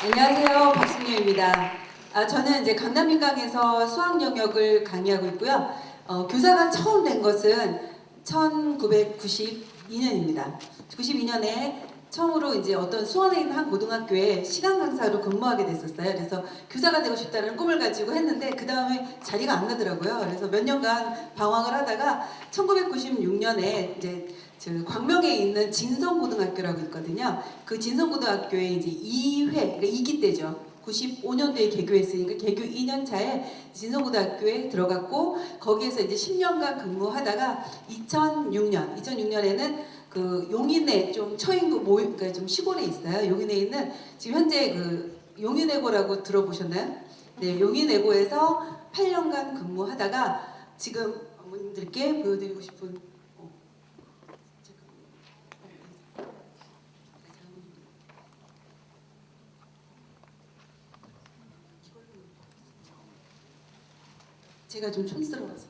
안녕하세요. 박승녀입니다. 저는 이제 강남 민강에서 수학 영역을 강의하고 있고요. 교사가 처음 된 것은 1992년입니다. 92년에 처음으로 이제 어떤 수원에 있는 한 고등학교에 시간 강사로 근무하게 됐었어요. 그래서 교사가 되고 싶다는 꿈을 가지고 했는데 그 다음에 자리가 안 나더라고요. 그래서 몇 년간 방황을 하다가 1996년에 이제 광명에 있는 진성고등학교라고 있거든요. 그 진성고등학교에 이제 2회, 그러니까 2기 때죠. 95년도에 개교했으니까 개교 2년 차에 진성고등학교에 들어갔고 거기에서 이제 10년간 근무하다가 2006년에는 그 용인에 좀 처인구 그러니까 좀 시골에 있어요. 용인에 있는 지금 현재 그 용인외고라고 들어보셨나요? 네, 용인외고에서 8년간 근무하다가 지금 어머님들께 보여드리고 싶은 제가 좀 촌스러워서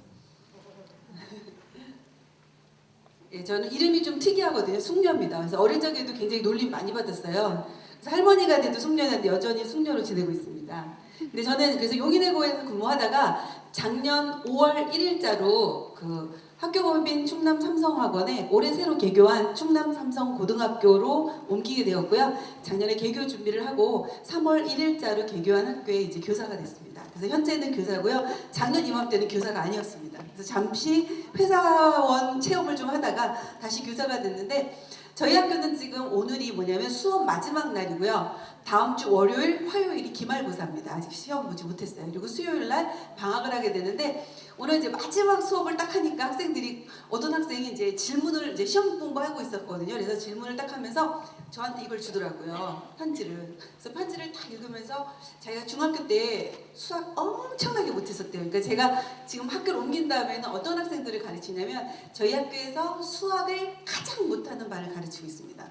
예, 저는 이름이 좀 특이하거든요. 숙녀입니다. 그래서 어릴 적에도 굉장히 놀림 많이 받았어요. 그래서 할머니가 돼도 숙녀였는데 여전히 숙녀로 지내고 있습니다. 근데 저는 그래서 용인외고에서 근무하다가 작년 5월 1일자로 그 학교법인 충남 삼성학원에 올해 새로 개교한 충남 삼성고등학교로 옮기게 되었고요. 작년에 개교 준비를 하고 3월 1일자로 개교한 학교에 이제 교사가 됐습니다. 그래서 현재는 교사고요. 작년 이맘때는 교사가 아니었습니다. 그래서 잠시 회사원 체험을 좀 하다가 다시 교사가 됐는데 저희 학교는 지금 오늘이 뭐냐면 수업 마지막 날이고요. 다음 주 월요일, 화요일이 기말고사입니다. 아직 시험 보지 못했어요. 그리고 수요일 날 방학을 하게 되는데 오늘 이제 마지막 수업을 딱 하니까 학생들이 어떤 학생이 이제 질문을 이제 시험 공부하고 있었거든요. 그래서 질문을 딱 하면서 저한테 이걸 주더라고요. 편지를. 그래서 편지를 딱 읽으면서 자기가 중학교 때 수학 엄청나게 못했었대요. 그러니까 제가 지금 학교를 옮긴 다음에는 어떤 학생들을 가르치냐면 저희 학교에서 수학을 가장 못하는 반을 가르치고 있습니다.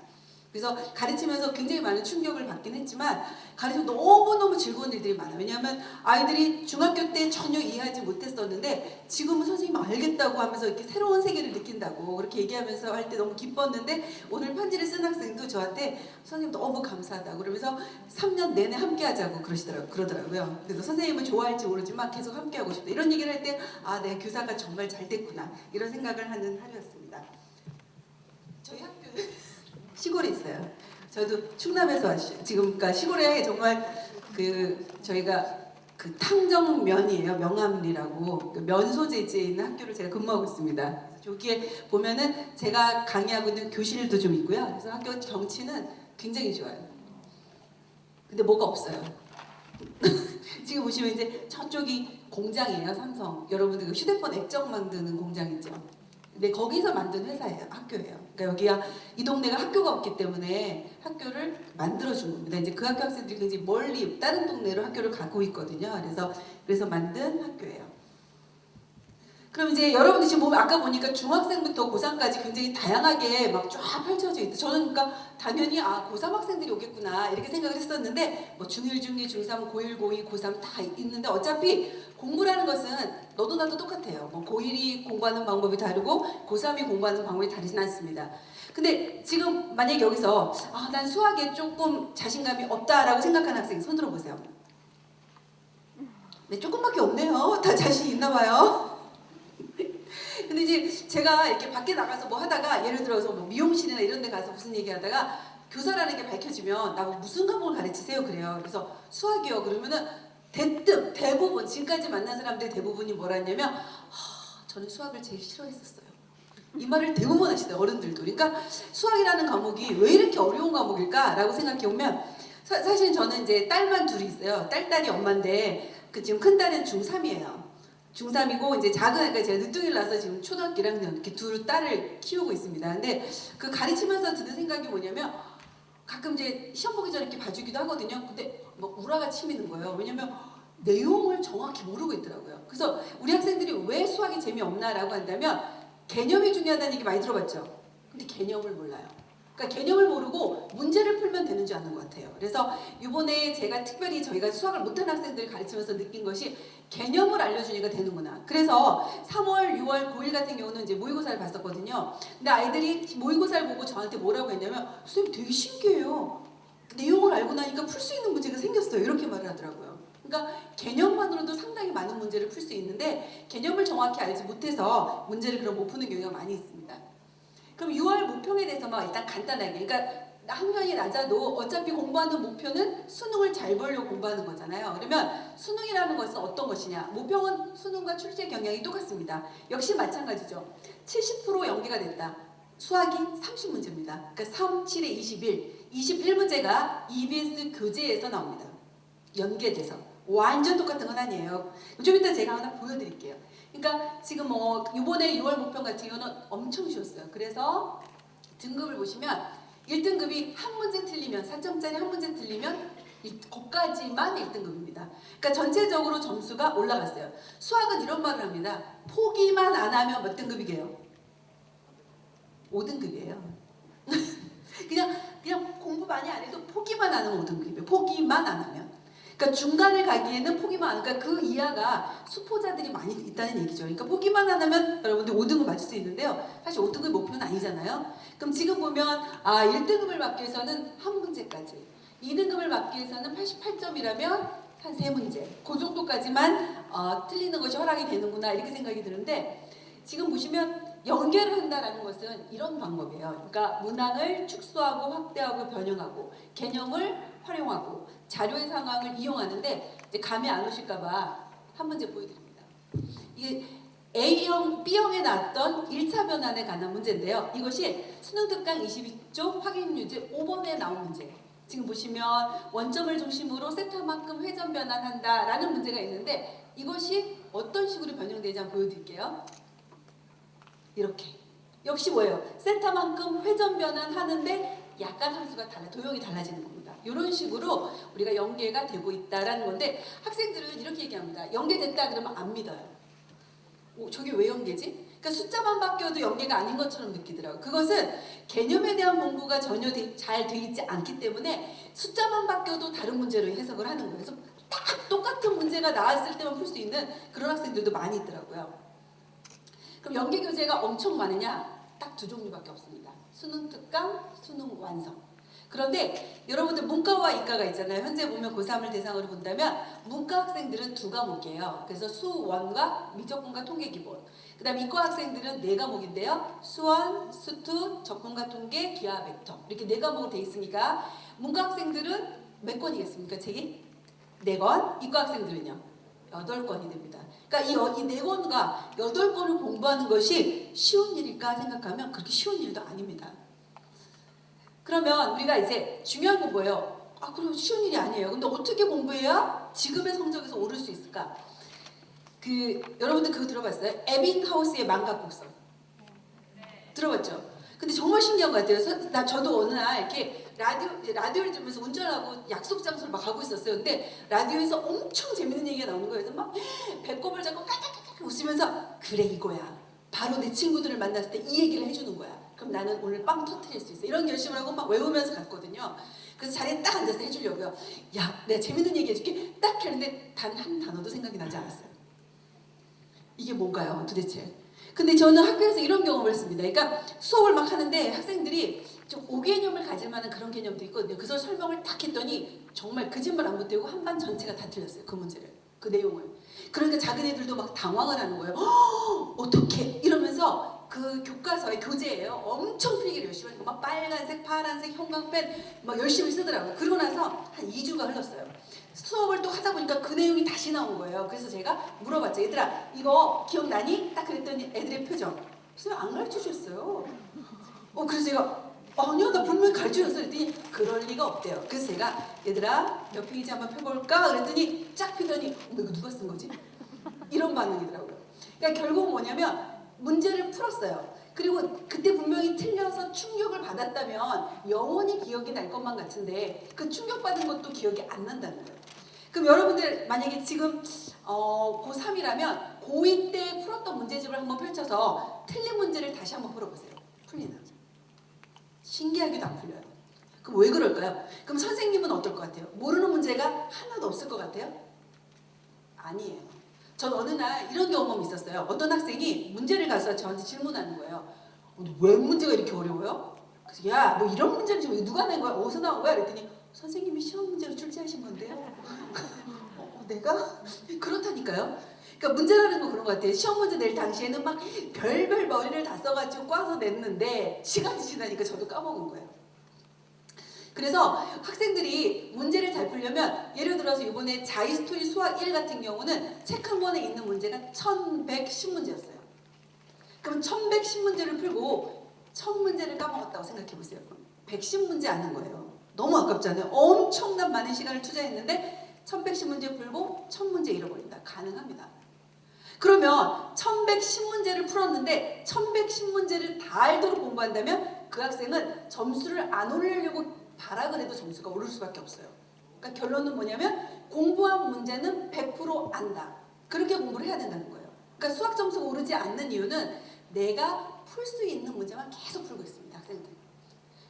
그래서 가르치면서 굉장히 많은 충격을 받긴 했지만 가르치면 너무너무 즐거운 일들이 많아요. 왜냐하면 아이들이 중학교 때 전혀 이해하지 못했었는데 지금은 선생님 알겠다고 하면서 이렇게 새로운 세계를 느낀다고 그렇게 얘기하면서 할 때 너무 기뻤는데 오늘 편지를 쓴 학생도 저한테 선생님 너무 감사하다고 그러면서 3년 내내 함께 하자고 그러더라고요. 그래서 선생님은 좋아할지 모르지만 계속 함께 하고 싶다. 이런 얘기를 할 때 아, 내 교사가 정말 잘 됐구나. 이런 생각을 하는 하루였습니다. 저희 학교는 시골에 있어요. 저도 충남에서 왔어요. 지금 그러니까 시골에 정말 그 저희가 그 탕정면이에요. 명암리라고 그 면 소재지에 있는 학교를 제가 근무하고 있습니다. 여기에 보면은 제가 강의하고 있는 교실도 좀 있고요. 그래서 학교 경치는 굉장히 좋아요. 근데 뭐가 없어요. 지금 보시면 이제 저쪽이 공장이에요. 삼성. 여러분들 그 휴대폰 액정 만드는 공장 있죠. 근데 거기서 만든 회사예요. 학교예요. 그러니까 여기가 이 동네가 학교가 없기 때문에 학교를 만들어준 겁니다. 이제 그 학교 학생들이 굉장히 멀리 다른 동네로 학교를 가고 있거든요. 그래서 만든 학교예요. 그럼 이제 여러분들 지금 보면 아까 보니까 중학생부터 고3까지 굉장히 다양하게 막 쫙 펼쳐져 있다. 저는 그러니까 당연히 아 고3 학생들이 오겠구나 이렇게 생각을 했었는데 뭐 중1, 중2, 중3, 고1, 고2, 고3 다 있는데 어차피 공부라는 것은 너도 나도 똑같아요. 뭐 고1이 공부하는 방법이 다르고 고3이 공부하는 방법이 다르진 않습니다. 근데 지금 만약에 여기서 아, 난 수학에 조금 자신감이 없다라고 생각하는 학생 손 들어보세요. 네, 조금밖에 없네요. 다 자신 있나 봐요. 근데 이제 제가 이렇게 밖에 나가서 뭐 하다가 예를 들어서 뭐 미용실이나 이런 데 가서 무슨 얘기 하다가 교사라는 게 밝혀지면 나보고 무슨 과목을 가르치세요? 그래요. 그래서 수학이요. 그러면은 대부분 지금까지 만난 사람들 대부분이 뭐라 했냐면 저는 수학을 제일 싫어했었어요. 이 말을 대부분 하시대요. 어른들도. 그러니까 수학이라는 과목이 왜 이렇게 어려운 과목일까? 라고 생각해 보면 사실 저는 이제 딸만 둘이 있어요. 딸이 엄마인데 그 지금 큰 딸은 중3이에요. 중3이고 이제 작은 애가 제가 늦둥이를 낳아서 지금 초등학교 1학년 이렇게 두 딸을 키우고 있습니다. 근데 그 가르치면서 드는 생각이 뭐냐면 가끔 이제 시험 보기 전에 이렇게 봐주기도 하거든요. 근데 뭐 우라가 치미는 거예요. 왜냐면 내용을 정확히 모르고 있더라고요. 그래서 우리 학생들이 왜 수학이 재미없나라고 한다면 개념이 중요하다는 얘기 많이 들어봤죠. 근데 개념을 몰라요. 그러니까 개념을 모르고 문제를 풀면 되는 줄 아는 것 같아요. 그래서 이번에 제가 특별히 저희가 수학을 못하는 학생들을 가르치면서 느낀 것이 개념을 알려주니까 되는구나. 그래서 3월, 6월, 9일 같은 경우는 이제 모의고사를 봤었거든요. 근데 아이들이 모의고사를 보고 저한테 뭐라고 했냐면 선생님 되게 신기해요. 내용을 알고 나니까 풀 수 있는 문제가 생겼어요. 이렇게 말을 하더라고요. 그러니까 개념만으로도 상당히 많은 문제를 풀 수 있는데 개념을 정확히 알지 못해서 문제를 그럼 못 푸는 경우가 많이 있습니다. 그럼 6월 모평에 대해서만 일단 간단하게, 그러니까 학년이 낮아도 어차피 공부하는 목표는 수능을 잘 보려고 공부하는 거잖아요. 그러면 수능이라는 것은 어떤 것이냐? 모평은 수능과 출제 경향이 똑같습니다. 역시 마찬가지죠. 70% 연계가 됐다. 수학이 30문제입니다. 그러니까 3, 7에 21, 21문제가 EBS 교재에서 나옵니다. 연계돼서. 완전 똑같은 건 아니에요. 좀 이따 제가 하나 보여드릴게요. 그러니까 지금 뭐 이번에 6월 모평 같은 경우는 엄청 쉬웠어요. 그래서 등급을 보시면 1등급이 한 문제 틀리면 4점짜리 한 문제 틀리면 거기까지만 1등급입니다. 그러니까 전체적으로 점수가 올라갔어요. 수학은 이런 말을 합니다. 포기만 안 하면 몇 등급이게요? 5등급이에요. 그냥 공부 많이 안 해도 포기만 안 하면 5등급이에요. 포기만 안 하면. 그러니까 중간을 가기에는 포기만 안 하니까 그 이하가 수포자들이 많이 있다는 얘기죠. 그러니까 포기만 안 하면 여러분들 5등급 맞을 수 있는데요. 사실 5등급 목표는 아니잖아요. 그럼 지금 보면 1등급을 받기 위해서는 한 문제까지, 2등급을 받기 위해서는 88점이라면 한 3문제, 그 정도까지만 틀리는 것이 허락이 되는구나 이렇게 생각이 드는데, 지금 보시면 연계를 한다라는 것은 이런 방법이에요. 그러니까 문항을 축소하고 확대하고 변형하고 개념을 활용하고 자료의 상황을 이용하는데, 이제 감이 안 오실까봐 한 문제 보여드립니다. 이게 A형, B형에 나왔던 1차 변환에 관한 문제인데요. 이것이 수능 특강 22쪽 확인 유제 5번에 나온 문제예요. 지금 보시면 원점을 중심으로 세타만큼 회전 변환한다라는 문제가 있는데, 이것이 어떤 식으로 변형되는지 한번 보여드릴게요. 이렇게. 역시 뭐예요? 세타만큼 회전 변환하는데 약간 함수가 도형이 달라지는 겁니다. 이런 식으로 우리가 연계가 되고 있다라는 건데, 학생들은 이렇게 얘기합니다. 연계됐다 그러면 안 믿어요. 저게 왜 연계지? 그러니까 숫자만 바뀌어도 연계가 아닌 것처럼 느끼더라고요. 그것은 개념에 대한 공부가 전혀 잘 돼 있지 않기 때문에 숫자만 바뀌어도 다른 문제로 해석을 하는 거예요. 그래서 딱 똑같은 문제가 나왔을 때만 풀 수 있는 그런 학생들도 많이 있더라고요. 그럼 연계 교재가 엄청 많으냐? 딱 2종류밖에 없습니다. 수능 특강, 수능 완성. 그런데 여러분들 문과와 이과가 있잖아요. 현재 보면 고3을 대상으로 본다면 문과 학생들은 2과목이에요. 그래서 수원과 미적분과 통계기본. 그 다음에 이과 학생들은 4과목인데요. 수원, 수투, 적분과 통계, 기하, 벡터. 이렇게 4과목으로 돼 있으니까 문과 학생들은 몇 권이겠습니까? 책이? 4권. 이과 학생들은요? 8권이 됩니다. 그러니까 이 4권과 8권을 공부하는 것이 쉬운 일일까 생각하면 그렇게 쉬운 일도 아닙니다. 그러면 우리가 이제 중요한 건 뭐예요? 그럼 쉬운 일이 아니에요. 근데 어떻게 공부해야 지금의 성적에서 오를 수 있을까? 여러분들 그거 들어봤어요? 에빙하우스의 망각곡선. 들어봤죠? 근데 정말 신기한 것 같아요. 저도 어느 날 이렇게 라디오를 들으면서 운전하고 약속 장소를 막 가고 있었어요. 근데 라디오에서 엄청 재밌는 얘기가 나오는 거예요. 그래서 막 배꼽을 잡고 까딱까딱 웃으면서 그래 이거야. 바로 내 친구들을 만났을 때 이 얘기를 해주는 거야. 그럼 나는 오늘 빵 터뜨릴 수 있어. 이런 결심을 하고 막 외우면서 갔거든요. 그래서 자리에 딱 앉아서 해주려고요. 야, 내가 재밌는 얘기 해줄게. 딱 했는데 단 한 단어도 생각이 나지 않았어요. 이게 뭔가요, 도대체? 근데 저는 학교에서 이런 경험을 했습니다. 그러니까 수업을 막 하는데 학생들이 좀 오개념을 가질 만한 그런 개념도 있거든요. 그래서 설명을 딱 했더니 정말 거짓말 안 보태고 한 반 전체가 다 틀렸어요. 그 문제를. 그 내용을. 그러니까 작은 애들도 막 당황을 하는 거예요. 어떡해? 이러면서 그 교과서의 교재예요. 엄청 필기를 열심히 하니까 막 빨간색, 파란색, 형광펜 막 열심히 쓰더라고요. 그러고 나서 한 2주가 흘렀어요. 수업을 또 하다 보니까 그 내용이 다시 나온 거예요. 그래서 제가 물어봤죠. 얘들아 이거 기억나니? 딱 그랬더니 애들의 표정. 선생님 안 가르쳐주셨어요. 그래서 제가 아니요 나 분명히 가르쳐줬어 그랬더니 그럴 리가 없대요. 그래서 제가 얘들아 몇 페이지 한번 펴볼까? 그랬더니 쫙 펴더니 이거 누가 쓴 거지? 이런 반응이더라고요. 그러니까 결국 뭐냐면 문제를 풀었어요. 그리고 그때 분명히 틀려서 충격을 받았다면 영원히 기억이 날 것만 같은데 그 충격받은 것도 기억이 안 난다는 거예요. 그럼 여러분들 만약에 지금 고3이라면 고2 때 풀었던 문제집을 한번 펼쳐서 틀린 문제를 다시 한번 풀어보세요. 풀리나? 신기하게도 안 풀려요. 그럼 왜 그럴까요? 그럼 선생님은 어떨 것 같아요? 모르는 문제가 하나도 없을 것 같아요? 아니에요. 전 어느 날 이런 경험이 있었어요. 어떤 학생이 문제를 가서 저한테 질문하는 거예요. 왜 문제가 이렇게 어려워요? 그래서 야, 너 이런 문제를 지금 누가 낸 거야? 어디서 나온 거야? 그랬더니 선생님이 시험 시험 문제로 출제하신 건데요. 내가? 그렇다니까요. 그러니까 문제라는 건 그런 것 같아요. 시험 문제 낼 당시에는 막 별별 머리를 다 써가지고 꽈서 냈는데 시간이 지나니까 저도 까먹은 거예요. 그래서 학생들이 문제를 잘 풀려면 예를 들어서 이번에 자이스토리 수학 1 같은 경우는 책 한 권에 있는 문제가 1110문제였어요. 그럼 1110문제를 풀고 1000문제를 까먹었다고 생각해보세요. 110문제 아는 거예요. 너무 아깝잖아요. 엄청난 많은 시간을 투자했는데 1110문제 풀고 1000문제 잃어버린다. 가능합니다. 그러면 1110문제를 풀었는데 1110문제를 다 알도록 공부한다면 그 학생은 점수를 안 올리려고 발악을 해도 점수가 오를 수밖에 없어요. 그러니까 결론은 뭐냐면 공부한 문제는 100% 안다. 그렇게 공부를 해야 된다는 거예요. 그러니까 수학 점수가 오르지 않는 이유는 내가 풀 수 있는 문제만 계속 풀고 있습니다. 학생들.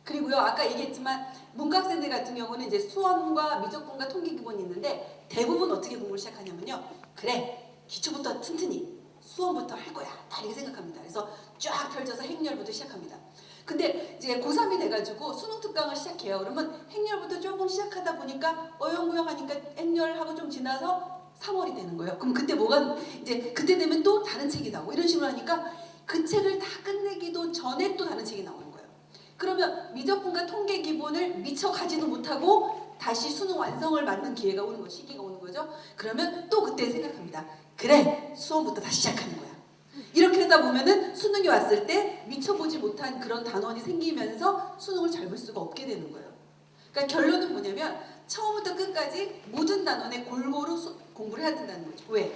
그리고요, 아까 얘기했지만 문과 학생들 같은 경우는 이제 수원과 미적분과 통계 기본이 있는데 대부분 어떻게 공부를 시작하냐면요. 그래, 기초부터 튼튼히 수원부터 할 거야. 다 이렇게 생각합니다. 그래서 쫙 펼쳐서 행렬부터 시작합니다. 근데 이제 고3이 돼가지고 수능 특강을 시작해요. 그러면 행렬부터 조금 시작하다 보니까 어영부영하니까 행렬하고 좀 지나서 3월이 되는 거예요. 그럼 그때 뭐가 이제 그때 되면 또 다른 책이 나오고 이런 식으로 하니까 그 책을 다 끝내기도 전에 또 다른 책이 나오는 거예요. 그러면 미적분과 통계 기본을 미처 가지도 못하고 다시 수능 완성을 맞는 기회가 오는 거, 시기가 오는 거죠. 그러면 또 그때 생각합니다. 그래, 수험부터 다시 시작하는 거야. 이렇게 하다 보면은 수능이 왔을 때 미처 보지 못한 그런 단원이 생기면서 수능을 잘 볼 수가 없게 되는 거예요. 그러니까 결론은 뭐냐면 처음부터 끝까지 모든 단원에 골고루 공부를 해야 된다는 거죠. 왜?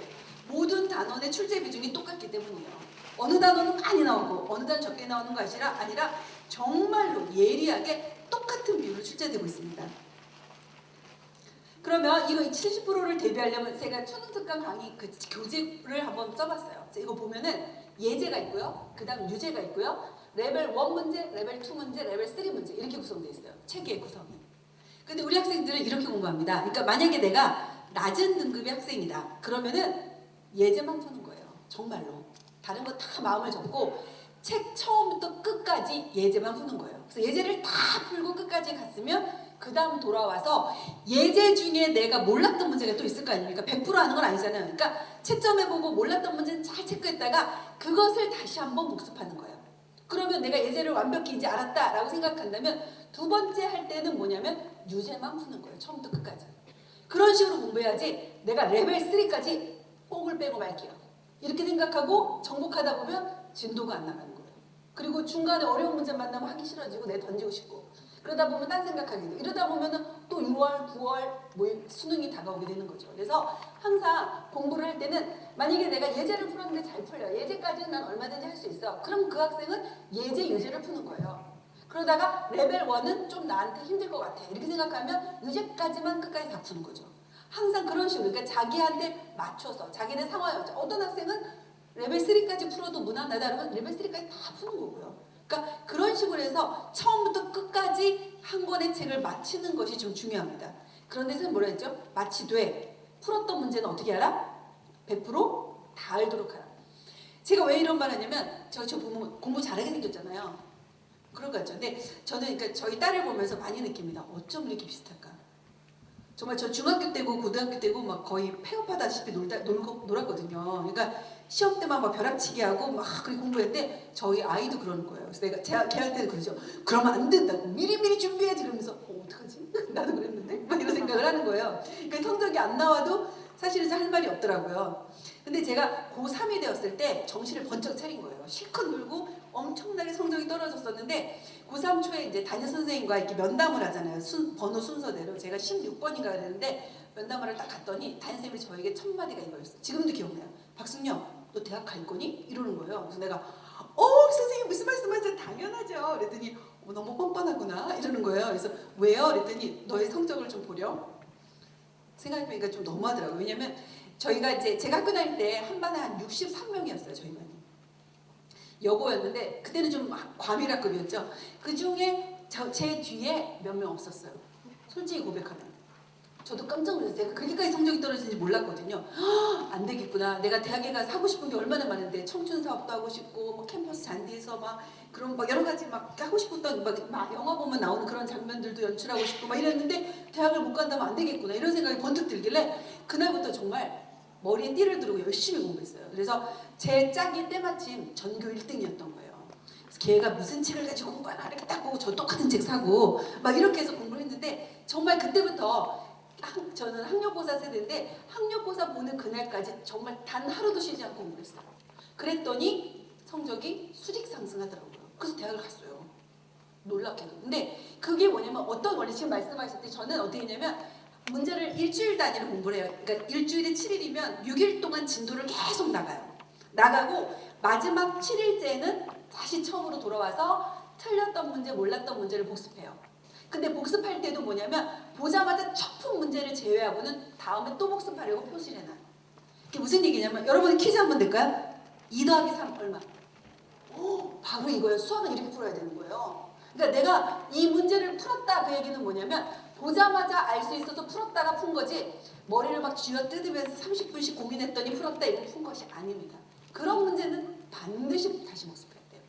모든 단원의 출제 비중이 똑같기 때문이에요. 어느 단원은 많이 나오고 어느 단원 적게 나오는 것이 아니라 정말로 예리하게 똑같은 비율로 출제되고 있습니다. 그러면 이거 70%를 대비하려면 제가 수능 특강 강의 그 교재를 한번 써봤어요. 이거 보면은 예제가 있고요. 그 다음 유제가 있고요. 레벨 1 문제, 레벨 2 문제, 레벨 3 문제 이렇게 구성되어 있어요. 책의 구성이. 근데 우리 학생들은 이렇게 공부합니다. 그러니까 만약에 내가 낮은 등급의 학생이다. 그러면은 예제만 푸는 거예요. 정말로. 다른 거 다 마음을 접고 책 처음부터 끝까지 예제만 푸는 거예요. 그래서 예제를 다 풀고 끝까지 갔으면 그 다음 돌아와서 예제 중에 내가 몰랐던 문제가 또 있을 거 아닙니까? 100% 아는 건 아니잖아요. 그러니까 채점해보고 몰랐던 문제는 잘 체크했다가 그것을 다시 한번 복습하는 거예요. 그러면 내가 예제를 완벽히 이제 알았다라고 생각한다면 두 번째 할 때는 뭐냐면 유제만 푸는 거예요. 처음부터 끝까지. 그런 식으로 공부해야지 내가 레벨 3까지 뽕을 빼고 말게요. 이렇게 생각하고 정복하다 보면 진도가 안 나가는 거예요. 그리고 중간에 어려운 문제 만나면 하기 싫어지고 내 던지고 싶고 그러다 보면 딴 생각하게 돼. 이러다 보면은 또 6월, 9월 뭐 수능이 다가오게 되는 거죠. 그래서 항상 공부를 할 때는 만약에 내가 예제를 풀었는데 잘 풀려. 예제까지는 난 얼마든지 할 수 있어. 그럼 그 학생은 예제, 유제를 푸는 거예요. 그러다가 레벨 1은 좀 나한테 힘들 것 같아. 이렇게 생각하면 유제까지만 끝까지 다 푸는 거죠. 항상 그런 식으로 그러니까 자기한테 맞춰서 자기네 상황에 맞춰. 어떤 학생은 레벨 3까지 풀어도 무난하다 그러면 레벨 3까지 다 푸는 거고요. 그러니까 그런 식으로 해서 처음부터 끝까지 한 권의 책을 마치는 것이 좀 중요합니다. 그런데 선생님 뭐라 했죠? 마치되 풀었던 문제는 어떻게 하라? 100%다 알도록 하라. 제가 왜 이런 말 하냐면 저 보면 공부 잘하게 생겼잖아요. 그런 거 같죠. 근데 저는 그러니까 저희 딸을 보면서 많이 느낍니다. 어쩜 이렇게 비슷할까? 정말 저 중학교 때고 고등학교 때고 막 거의 폐업하다시피 놀았거든요. 그러니까 시험 때만 막 벼락치기 하고 막 그렇게 공부했는데 저희 아이도 그러는 거예요. 그래서 내가 걔한테는 그러죠. 그러면 안 된다고. 미리미리 준비해야지. 그러면서 어떡하지? 나도 그랬는데? 막 이런 생각을 하는 거예요. 그러니까 성적이 안 나와도 사실은 할 말이 없더라고요. 근데 제가 고3이 되었을 때 정신을 번쩍 차린 거예요. 실컷 놀고 엄청나게 성적이 떨어졌었는데 고3 초에 이제 담임 선생님과 이렇게 면담을 하잖아요. 번호 순서대로. 제가 16번인가 그랬는데 면담을 딱 갔더니 담임 선생님이 저에게 첫 마디가 이거였어요. 지금도 기억나요. 박승영, 너 대학 갈 거니? 이러는 거예요. 그래서 내가 선생님 무슨 말씀하세요? 당연하죠. 그랬더니 너무 뻔뻔하구나 이러는 거예요. 그래서 왜요? 그랬더니 너의 성적을 좀 보렴. 생각해보니까 좀 너무하더라고요. 왜냐면 저희가 이제 제가 학교 다닐 때 한 반에 한 63명이었어요. 저희 반이. 여고였는데 그때는 좀 과밀학급이었죠. 그 중에 제 뒤에 몇 명 없었어요. 솔직히 고백하면. 저도 깜짝 놀랐어요. 제가 그렇게까지 성적이 떨어지는지 몰랐거든요. 안 되겠구나. 내가 대학에 가서 하고 싶은 게 얼마나 많은데 청춘 사업도 하고 싶고 뭐 캠퍼스 잔디에서 막 그런 막 여러 가지 막 하고 싶었던 막 영화 보면 나오는 그런 장면들도 연출하고 싶고 막 이랬는데 대학을 못 간다면 안 되겠구나 이런 생각이 번뜩 들길래 그날부터 정말 머리에 띠를 두르고 열심히 공부했어요. 그래서 제 짝이 때마침 전교 1등이었던 거예요. 그래서 걔가 무슨 책을 가지고 공부하나 이렇게 딱 보고 저 똑같은 책 사고 막 이렇게 해서 공부를 했는데 정말 그때부터 저는 학력고사 세대인데 학력고사 보는 그날까지 정말 단 하루도 쉬지 않고 공부를 했어요. 그랬더니 성적이 수직 상승하더라고요. 그래서 대학을 갔어요. 놀랍게도. 근데 그게 뭐냐면 어떤 원리 지금 말씀하셨을 때 저는 어떻게 했냐면 문제를 일주일 단위로 공부를 해요. 그러니까 일주일에 7일이면 6일 동안 진도를 계속 나가요. 나가고 마지막 7일째는 다시 처음으로 돌아와서 틀렸던 문제, 몰랐던 문제를 복습해요. 근데 복습할 때도 뭐냐면 보자마자 첫 푼 문제를 제외하고는 다음에 또 복습하려고 표시를 해놔요. 이게 무슨 얘기냐면 여러분 퀴즈 한번 낼까요? 2 더하기 3 얼마? 바로 이거예요. 수학은 이렇게 풀어야 되는 거예요. 그러니까 내가 이 문제를 풀었다 그 얘기는 뭐냐면 보자마자 알 수 있어서 풀었다가 푼 거지 머리를 막 쥐어 뜯으면서 30분씩 고민했더니 풀었다 이렇게 푼 것이 아닙니다. 그런 문제는 반드시 다시 복습해야 돼요.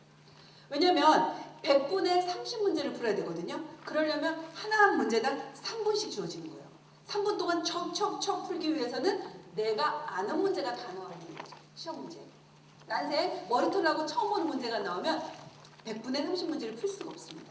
왜냐면 100분에 30문제를 풀어야 되거든요. 그러려면 하나 문제당 3분씩 주어지는 거예요. 3분 동안 척척척 풀기 위해서는 내가 아는 문제가 다 나와야 되는 거죠. 시험 문제. 난생 머리털하고 처음 보는 문제가 나오면 100분에 30문제를 풀 수가 없습니다.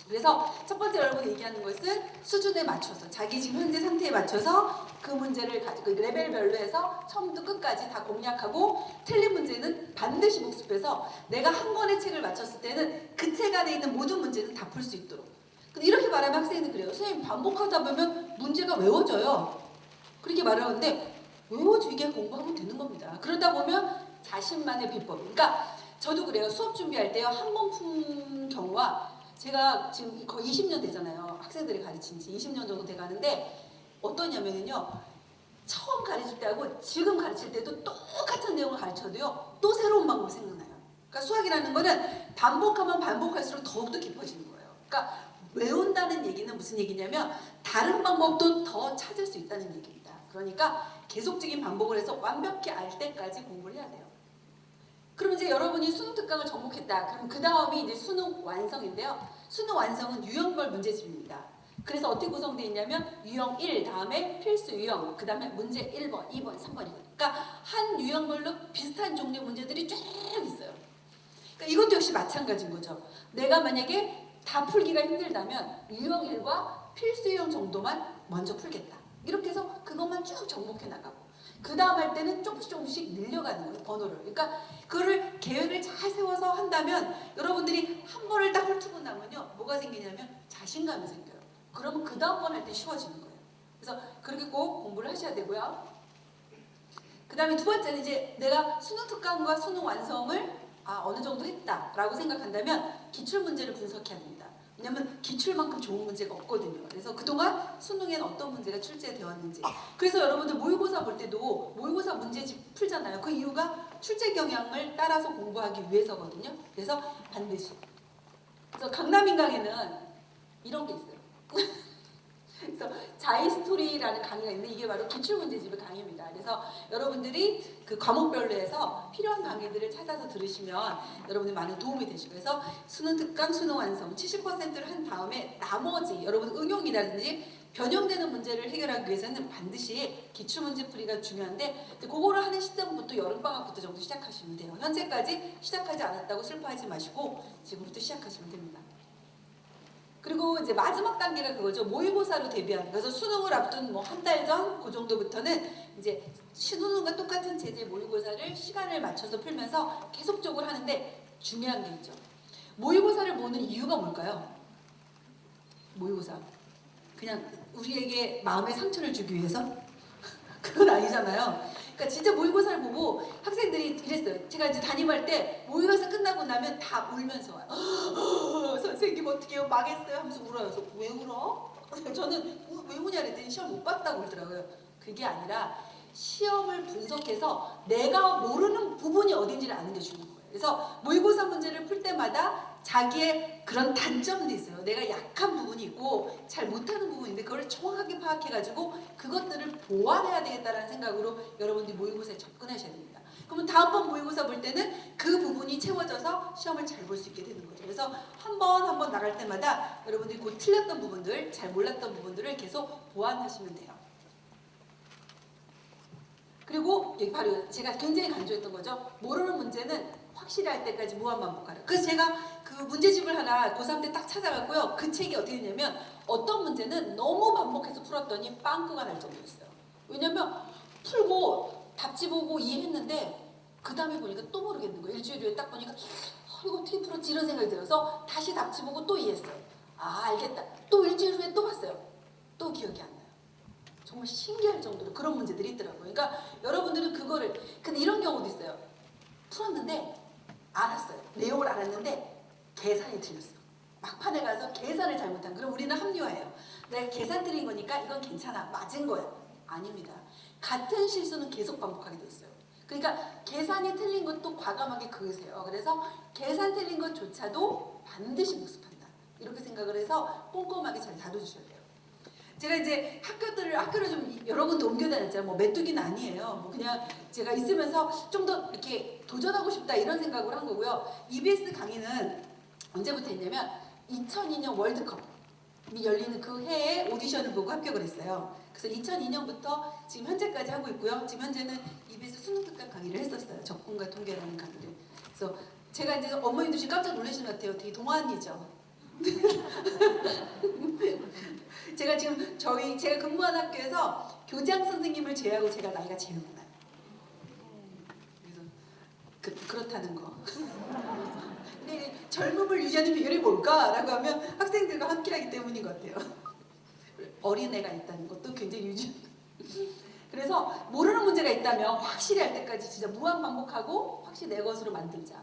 그래서 첫 번째 여러분이 얘기하는 것은 수준에 맞춰서 자기 지금 현재 상태에 맞춰서 그 문제를 가지고 레벨별로 해서 처음부터 끝까지 다 공략하고 틀린 문제는 반드시 복습해서 내가 한 권의 책을 맞췄을 때는 그 책 안에 있는 모든 문제는 다 풀 수 있도록. 근데 이렇게 말하면 학생은 그래요. 선생님 반복하다 보면 문제가 외워져요. 그렇게 말하는데 외워지게 공부하면 되는 겁니다. 그러다 보면 자신만의 비법. 그러니까 저도 그래요. 수업 준비할 때요. 한 번 푼 경우와 제가 지금 거의 20년 되잖아요. 학생들이 가르친 지 20년 정도 돼가는데 어떠냐면요. 처음 가르칠 때하고 지금 가르칠 때도 똑같은 내용을 가르쳐도요. 또 새로운 방법이 생각나요. 그러니까 수학이라는 거는 반복하면 반복할수록 더욱더 깊어지는 거예요. 그러니까 외운다는 얘기는 무슨 얘기냐면 다른 방법도 더 찾을 수 있다는 얘기입니다. 그러니까 계속적인 반복을 해서 완벽히 알 때까지 공부를 해야 돼요. 그럼 이제 여러분이 수능 특강을 접목했다. 그럼 그 다음이 이제 수능 완성인데요. 수능 완성은 유형별 문제집입니다. 그래서 어떻게 구성되어 있냐면 유형 1 다음에 필수 유형 그 다음에 문제 1번, 2번, 3번이거든요. 그러니까 한 유형별로 비슷한 종류의 문제들이 쭉 있어요. 그러니까 이것도 역시 마찬가지인 거죠. 내가 만약에 다 풀기가 힘들다면 유형 1과 필수 유형 정도만 먼저 풀겠다. 이렇게 해서 그것만 쭉 정복해 나가고 그 다음 할 때는 조금씩 늘려가는 거예요. 번호를. 그러니까 그거를 계획을 잘 세워서 한다면 여러분들이 한 번을 딱 훑고 나면요. 뭐가 생기냐면 자신감이 생겨요. 그러면 그 다음 번 할 때 쉬워지는 거예요. 그래서 그렇게 꼭 공부를 하셔야 되고요. 그 다음에 두 번째는 이제 내가 수능 특강과 수능 완성을 어느 정도 했다라고 생각한다면 기출문제를 분석해야 됩니다. 왜냐면 기출만큼 좋은 문제가 없거든요. 그래서 그동안 수능엔 어떤 문제가 출제되었는지. 그래서 여러분들 모의고사 볼 때도 모의고사 문제집 풀잖아요. 그 이유가 출제 경향을 따라서 공부하기 위해서거든요. 그래서 반드시. 그래서 강남인강에는 이런 게 있어요. 그래서 자이스토리라는 강의가 있는데 이게 바로 기출문제집의 강의입니다. 그래서 여러분들이 그 과목별로 해서 필요한 강의들을 찾아서 들으시면 여러분들 많은 도움이 되시고 그래서 수능 특강, 수능 완성 70%를 한 다음에 나머지 여러분 응용이라든지 변형되는 문제를 해결하기 위해서는 반드시 기출문제 풀이가 중요한데 그거를 하는 시점부터 여름방학부터 정도 시작하시면 돼요. 현재까지 시작하지 않았다고 슬퍼하지 마시고 지금부터 시작하시면 됩니다. 그리고 이제 마지막 단계가 그거죠. 모의고사로 대비하는. 그래서 수능을 앞둔 뭐 한 달 전 그 정도부터는 이제 수능과 똑같은 제재 모의고사를 시간을 맞춰서 풀면서 계속적으로 하는데 중요한 게 있죠. 모의고사를 보는 이유가 뭘까요? 모의고사. 그냥 우리에게 마음의 상처를 주기 위해서? 그건 아니잖아요. 그러니까 진짜 모의고사를 보고 학생들이 이랬어요. 제가 이제 담임할 때 모의고사 끝나고 나면 다 울면서 와요. 선생님 어떻게 해요? 망했어요? 하면서 울어요. 그래서 왜 울어? 저는 왜 우냐 그랬더니 시험 못 봤다고 울더라고요. 그게 아니라 시험을 분석해서 내가 모르는 부분이 어딘지를 아는 게 중요한 거예요. 그래서 모의고사 문제를 풀 때마다 자기의 그런 단점도 있어요. 내가 약한 부분이 있고 잘 못하는 부분인데 그걸 정확하게 파악해가지고 그것들을 보완해야 되겠다는 생각으로 여러분들이 모의고사에 접근하셔야 됩니다. 그러면 다음번 모의고사 볼 때는 그 부분이 채워져서 시험을 잘 볼 수 있게 되는 거죠. 그래서 한 번 나갈 때마다 여러분들이 곧 틀렸던 부분들, 잘 몰랐던 부분들을 계속 보완하시면 돼요. 그리고 여기 바로 제가 굉장히 강조했던 거죠. 모르는 문제는 확실히 할 때까지 무한반복하라. 그래서 제가 그 문제집을 하나 고3 때 딱 찾아갔고요. 그 책이 어떻게 되냐면 어떤 문제는 너무 반복해서 풀었더니 빵꾸가 날 정도였어요. 왜냐면 풀고 답지 보고 이해했는데 그 다음에 보니까 또 모르겠는 거예요. 일주일 후에 딱 보니까 이거 어떻게 풀었지 이런 생각이 들어서 다시 답지 보고 또 이해했어요. 아 알겠다. 또 일주일 후에 또 봤어요. 또 기억이 안 나요. 정말 신기할 정도로 그런 문제들이 있더라고요. 그러니까 여러분들은 그거를 근데 이런 경우도 있어요. 풀었는데 알았어요. 내용을 알았는데 계산이 틀렸어. 막판에 가서 계산을 잘못한. 그럼 우리는 합리화해요. 내가 계산 틀린 거니까 이건 괜찮아. 맞은 거야. 아닙니다. 같은 실수는 계속 반복하게 돼 있어요. 그러니까 계산이 틀린 것도 과감하게 그으세요. 그래서 계산 틀린 것조차도 반드시 복습한다. 이렇게 생각을 해서 꼼꼼하게 잘 다뤄주셔야 돼요. 제가 이제 학교를 좀 여러 군데 옮겨 다녔잖아요. 뭐 메뚜기는 아니에요. 뭐 그냥 제가 있으면서 좀 더 이렇게 도전하고 싶다 이런 생각을 한 거고요. EBS 강의는 언제부터 했냐면 2002년 월드컵이 열리는 그 해에 오디션을 보고 합격을 했어요. 그래서 2002년부터 지금 현재까지 하고 있고요. 지금 현재는 EBS 수능 특강 강의를 했었어요. 접근과 통계라는 강의를. 그래서 제가 이제 어머님도 지금 깜짝 놀라신 것 같아요. 되게 동안이죠. 제가 지금 제가 근무한 학교에서 교장 선생님을 제외하고 제가 나이가 제일 많아요. 그래서 그렇다는 거. 근데 젊음을 유지하는 비결이 뭘까라고 하면 학생들과 함께하기 때문인 것 같아요. 어린애가 있다는 것도 굉장히 그래서 모르는 문제가 있다면 확실히 할 때까지 진짜 무한 반복하고 확실히 내 것으로 만들자.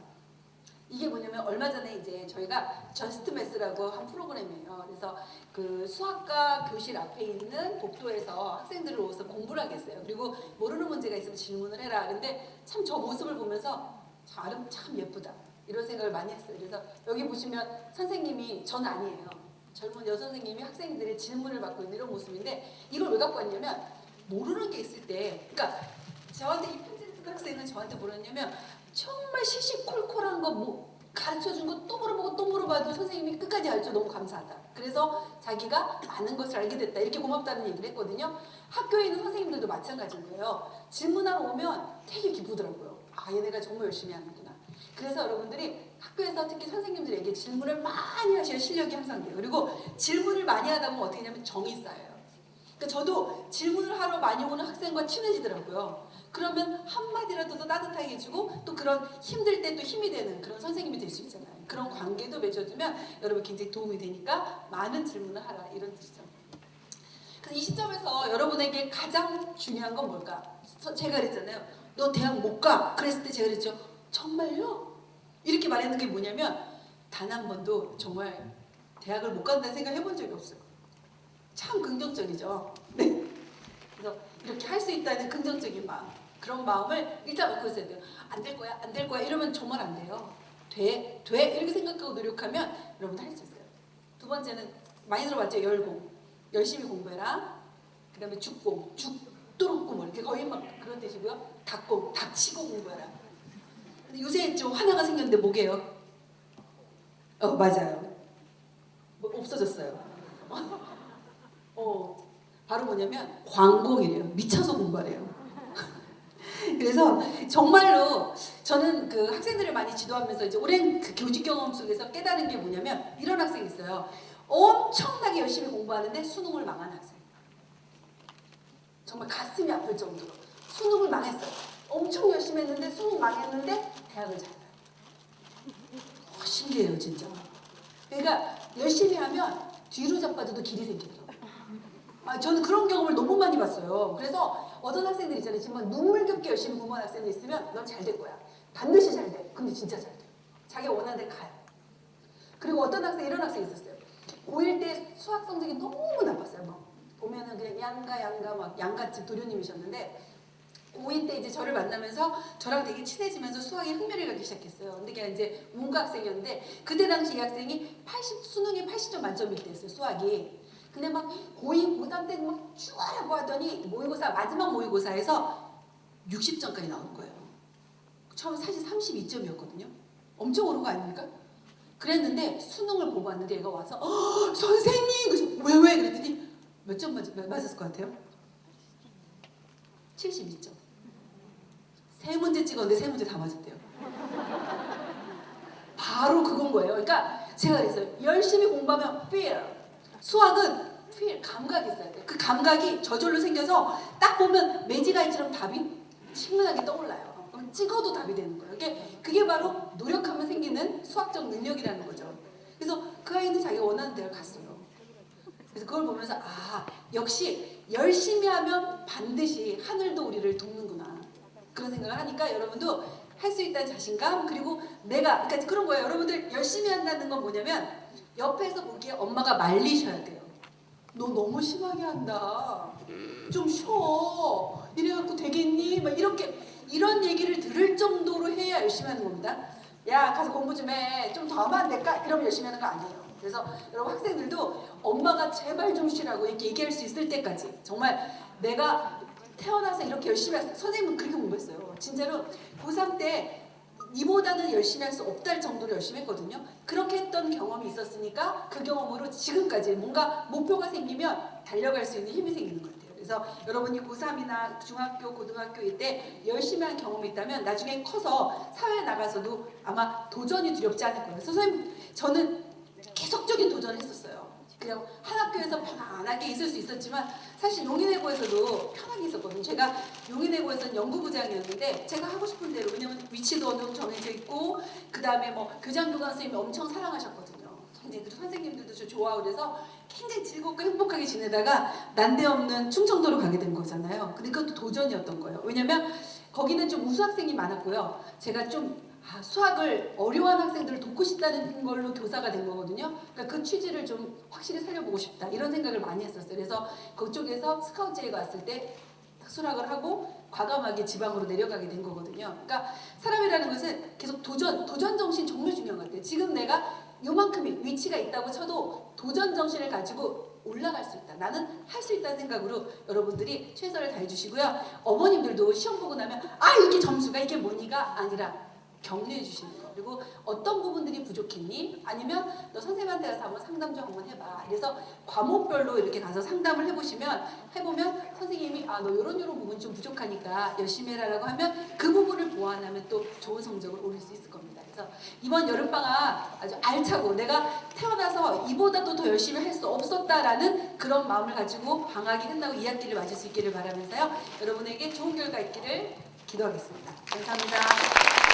이게 뭐냐면 얼마 전에 이제 저희가 저스트 매스라고 한 프로그램이에요. 그래서 그 수학과 교실 앞에 있는 복도에서 학생들을 모아서 공부를 하겠어요. 그리고 모르는 문제가 있으면 질문을 해라. 근데 참 저 모습을 보면서 참 예쁘다. 이런 생각을 많이 했어요. 그래서 여기 보시면 선생님이 전 아니에요. 젊은 여선생님이 학생들의 질문을 받고 있는 이런 모습인데 이걸 왜 갖고 왔냐면 모르는 게 있을 때 그러니까 저한테 이 편지 쓴 학생은 저한테 뭐랬냐면 정말 시시콜콜한 거 뭐 가르쳐준 거 또 물어보고 또 물어봐도 선생님이 끝까지 알려줘 너무 감사하다. 그래서 자기가 많은 것을 알게 됐다. 이렇게 고맙다는 얘기를 했거든요. 학교에 있는 선생님들도 마찬가지인 거예요. 질문하러 오면 되게 기쁘더라고요. 아 얘네가 정말 열심히 하는구나. 그래서 여러분들이 학교에서 특히 선생님들에게 질문을 많이 하셔야 실력이 향상 돼요. 그리고 질문을 많이 하다 보면 어떻게 하냐면 정이 쌓여요. 그러니까 저도 질문을 하러 많이 오는 학생과 친해지더라고요. 그러면 한마디라도 더 따뜻하게 해주고 또 그런 힘들 때 또 힘이 되는 그런 선생님이 될 수 있잖아요. 그런 관계도 맺어주면 여러분 굉장히 도움이 되니까 많은 질문을 하라 이런 뜻이죠. 그래서 이 시점에서 여러분에게 가장 중요한 건 뭘까? 제가 그랬잖아요. 너 대학 못 가. 그랬을 때 제가 그랬죠. 정말요? 이렇게 말하는 게 뭐냐면 단 한 번도 정말 대학을 못 간다는 생각 해본 적이 없어요. 참 긍정적이죠. 네. 그래서 이렇게 할 수 있다는 긍정적인 마음, 그런 마음을 일단 갖고 있어야 돼요. 안 될 거야, 안 될 거야 이러면 정말 안 돼요. 돼 이렇게 생각하고 노력하면 여러분 할 수 있어요. 두 번째는 많이 들어봤죠. 열공, 열심히 공부해라. 그 다음에 죽공, 죽도록 공부 이렇게 거의 막 그런 뜻이고요. 닥공, 닥치고 공부해라. 근데 요새 좀 하나가 생겼는데 뭐게요? 맞아요. 뭐 없어졌어요. 바로 뭐냐면 광공이래요. 미쳐서 공부하래요. 그래서 정말로 저는 그 학생들을 많이 지도하면서 이제 오랜 그 교직 경험 속에서 깨달은 게 뭐냐면 이런 학생이 있어요. 엄청나게 열심히 공부하는데 수능을 망한 학생. 정말 가슴이 아플 정도로 수능을 망했어요. 엄청 열심히 했는데 수능 망했는데 대학을 잘 가요. 신기해요 진짜. 그러니까 열심히 하면 뒤로 자빠져도 길이 생기더라고요. 저는 그런 경험을 너무 많이 봤어요. 그래서 어떤 학생들 있잖아요. 정말 눈물겹게 열심히 공부한 학생이 있으면 넌 잘 될 거야. 반드시 잘 돼. 근데 진짜 잘 돼. 자기가 원하는 데 가요. 그리고 어떤 학생 이런 학생이 있었어요. 고1 때 수학 성적이 너무 나빴어요. 막 보면은 그냥 양가 막 양갓집 도련님이셨는데 고2 때 이제 저를 만나면서 저랑 되게 친해지면서 수학에 흥미를 갖기 시작했어요. 근데 걔가 이제 문과 학생이었는데 그때 당시 이 학생이 수능이 80점 만점일 때였어요, 수학이. 근데 막 고2, 고3 때는 막 쭈하라고 하더니 모의고사, 마지막 모의고사에서 60점까지 나오는 거예요. 처음 사실 32점이었거든요. 엄청 오른 거 아닙니까? 그랬는데 수능을 보고 왔는데 얘가 와서 선생님! 그래서 왜? 그랬더니 몇 점 맞았을 것 같아요? 72점. 세 문제 찍었는데 세 문제 다 맞았대요. 바로 그건 거예요. 그러니까 제가 그랬어요. 열심히 공부하면 feel. 수학은 feel, 감각이 있어야 돼요. 그 감각이 저절로 생겨서 딱 보면 매지가이처럼 답이 친근하게 떠올라요. 그럼 찍어도 답이 되는 거예요. 그게 바로 노력하면 생기는 수학적 능력이라는 거죠. 그래서 그 아이는 자기가 원하는 데를 갔어요. 그래서 그걸 보면서 역시 열심히 하면 반드시 하늘도 우리를 돕는구나. 그런 생각을 하니까 여러분도 할 수 있다는 자신감, 그리고 그러니까 그런 거예요. 여러분들 열심히 한다는 건 뭐냐면 옆에서 보기에 엄마가 말리셔야 돼요. 너 너무 심하게 한다. 좀 쉬어. 이래갖고 되겠니? 막 이런 얘기를 들을 정도로 해야 열심히 하는 겁니다. 야, 가서 공부 좀 해. 좀 더 하면 안 될까? 이러면 열심히 하는 거 아니에요. 그래서 여러분 학생들도 엄마가 제발 좀 쉬라고 이렇게 얘기할 수 있을 때까지 정말 내가 태어나서 이렇게 열심히 했어요. 선생님은 그렇게 공부했어요. 진짜로 고3 때 이보다는 열심히 할 수 없다 할 정도로 열심히 했거든요. 그렇게 했던 경험이 있었으니까 그 경험으로 지금까지 뭔가 목표가 생기면 달려갈 수 있는 힘이 생기는 것 같아요. 그래서 여러분이 고3이나 중학교, 고등학교일 때 열심히 한 경험이 있다면 나중에 커서 사회에 나가서도 아마 도전이 두렵지 않을 거예요. 그래서 선생님, 저는 계속적인 도전을 했었어요. 그냥 한 학교에서 편안하게 있을 수 있었지만 사실 용인외고에서도 편하게 있었거든요. 제가 용인외고에서는 연구부장이었는데 제가 하고 싶은 대로, 왜냐면 위치도 어느 정도 정해져 있고 그 다음에 뭐 교장교감 선생님이 엄청 사랑하셨거든요. 그리고 선생님들도 저 좋아하고 그래서 굉장히 즐겁고 행복하게 지내다가 난데없는 충청도로 가게 된 거잖아요. 근데 그것도 도전이었던 거예요. 왜냐면 거기는 좀 우수 학생이 많았고요. 제가 좀 수학을 어려워하는 학생들을 돕고 싶다는 걸로 교사가 된 거거든요. 그러니까 그 취지를 좀 확실히 살려보고 싶다 이런 생각을 많이 했었어요. 그래서 그쪽에서 스카우트제의가 왔을 때 수락을 하고 과감하게 지방으로 내려가게 된 거거든요. 그러니까 사람이라는 것은 계속 도전 정신 정말 중요한 것 같아요. 지금 내가 요만큼의 위치가 있다고 쳐도 도전 정신을 가지고 올라갈 수 있다. 나는 할 수 있다는 생각으로 여러분들이 최선을 다해 주시고요. 어머님들도 시험 보고 나면 이게 점수가 이게 뭐니가 아니라 격려해 주시는 거. 그리고 어떤 부분들이 부족했니? 아니면 너 선생님한테 가서 한번 상담 좀 한번 해봐. 그래서 과목별로 이렇게 가서 상담을 해보면 선생님이 너 이런 부분이 좀 부족하니까 열심히 해라라고 하면 그 부분을 보완하면 또 좋은 성적을 올릴 수 있을 겁니다. 그래서 이번 여름방학 아주 알차고 내가 태어나서 이보다도 더 열심히 할 수 없었다라는 그런 마음을 가지고 방학이 끝나고 2학기를 맞을 수 있기를 바라면서요. 여러분에게 좋은 결과 있기를 기도하겠습니다. 감사합니다.